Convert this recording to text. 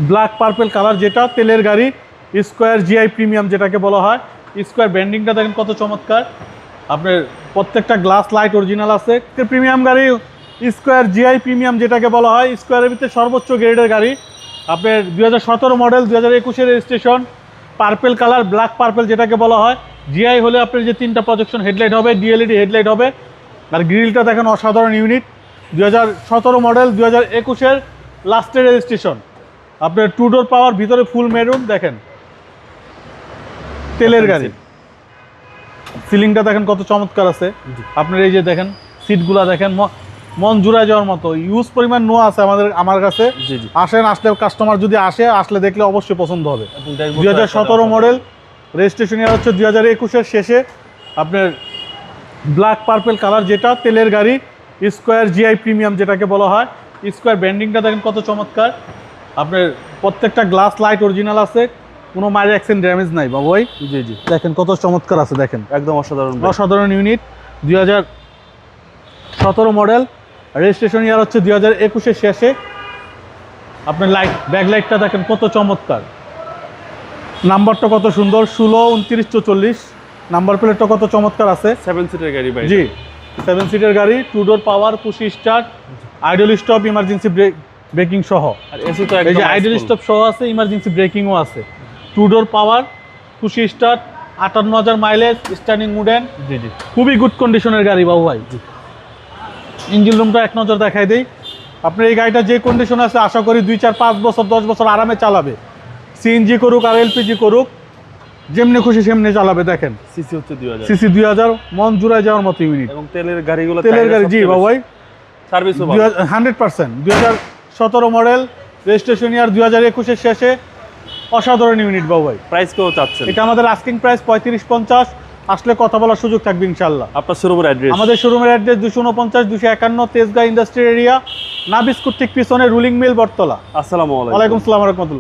Black purple colour, যেটা তেলের গাড়ি স্কোয়ার জিআই প্রিমিয়াম যেটাকে বলা হয়। স্কোয়ার ব্র্যান্ডিংটা দেখেন কত চমৎকার, আপনার প্রত্যেকটা গ্লাস লাইট অরিজিনাল আছে। প্রিমিয়াম গাড়ি স্কোয়ার জিআই প্রিমিয়াম যেটাকে বলা হয়, স্কোয়ারের ভিতরে সর্বোচ্চ গ্রেডের গাড়ি। আপনার 2017 model, 2021 registration, purple colour, black purple যেটাকে বলা হয়। জিআই হলে আপনার যে 3টা প্রজেকশন হেডলাইট হবে, ডিএলইডি হেডলাইট হবে। আর গ্রিলটা দেখেন অসাধারণ ইউনিট। 2017 মডেল, 2021 লাস্টের রেজিস্ট্রেশন। আপনার 2 ডোর পাওয়ার, ভিতরে ফুল মেরুন দেখেন, তেলের গাড়ি। সিলিংটা দেখেন কত চমৎকার আছে। আপনার এই যে দেখেন সিটগুলা দেখেন, মন জুড়ায় যাওয়ার মতো ইউজ পরিমাণ নোয়া আছে আমার কাছে। আসেন, আসলে কাস্টমার যদি আসলে দেখলে অবশ্যই পছন্দ হবে। 2017 মডেল, রেজিস্ট্রেশন ইয়ার হচ্ছে 2021 শেষে। আপনার ব্ল্যাক পার্পল কালার, যেটা তেলের গাড়ি স্কোয়ার জিআই প্রিমিয়াম যেটাকে বলা হয়। স্কোয়ার ব্র্যান্ডিংটা দেখেন কত চমৎকার, আপনার প্রত্যেকটা গ্লাস লাইট অরিজিনাল আছে, কোনো মাইর অ্যাক্সিডেন্ট ড্যামেজ নাই বাবু ভাই। জি দেখেন কত চমৎকার আছে, দেখেন একদম অসাধারণ ইউনিট। 2017 মডেল, রেজিস্ট্রেশন ইয়ার হচ্ছে 2021 শেষে। আপনার ব্যাকলাইটটা দেখেন কত চমৎকার, নাম্বারটা কত সুন্দর, 16, 29, 44 নাম্বার প্লেটটা কত চমৎকার আছে। 7 সিটের গাড়ি ভাই। জি 7 সিটের গাড়ি, 2 door power, push start, idle stop, emergency braking সহ। আর এসি তো এই যে আইডল স্টপ সহ আছে, ইমার্জেন্সি ব্রেকিংও আছে। 2 door power, push start, 58,000 mileage, standing মুডেন। জি খুবই গুড কন্ডিশনের গাড়ি বাবু ভাই। ইঞ্জিন রুমটা এক নজর দেখাই দেই। আপনার এই গাড়িটা যে কন্ডিশন আছে, আশা করি 2, 4, 5 বছর 10 বছর আরামে চালাবে। সিএনজি করুক আর এলপিজি করুক, যেমনি খুশি সেমনি চালাবে। দেখেন সিসি হচ্ছে 2000, সিসি 2000, মন জুড়ায় যাওয়ার মতো ইউনিট। এবং তেলের গাড়িগুলো, তেলের গাড়ি জি বাবু ভাই, সার্ভিসও 100%। 2017 মডেল, রেজিস্ট্রেশন ইয়ার 2021 শেষে। অসাধারণ ইউনিট বাবু ভাই। প্রাইস কেউ চাচ্ছেন? এটা আমাদের আস্কিং প্রাইস 35-50, আসলে কথা বলার সুযোগ থাকবে ইনশাআল্লাহ। আপনার শোরুমের অ্যাড্রেস? আমাদের আমাদের শোরুমের অ্যাড্রেস 249, 251 তেজগাঁ ইন্ডাস্ট্রিয়াল এরিয়া, নাবিস্কুট ঠিক পিছনে, রুলিং মিল, বটতলা। আসসালামু আলাইকুম। ওয়ালাইকুম আসসালাম ওয়া রাহমাতুল্লাহ।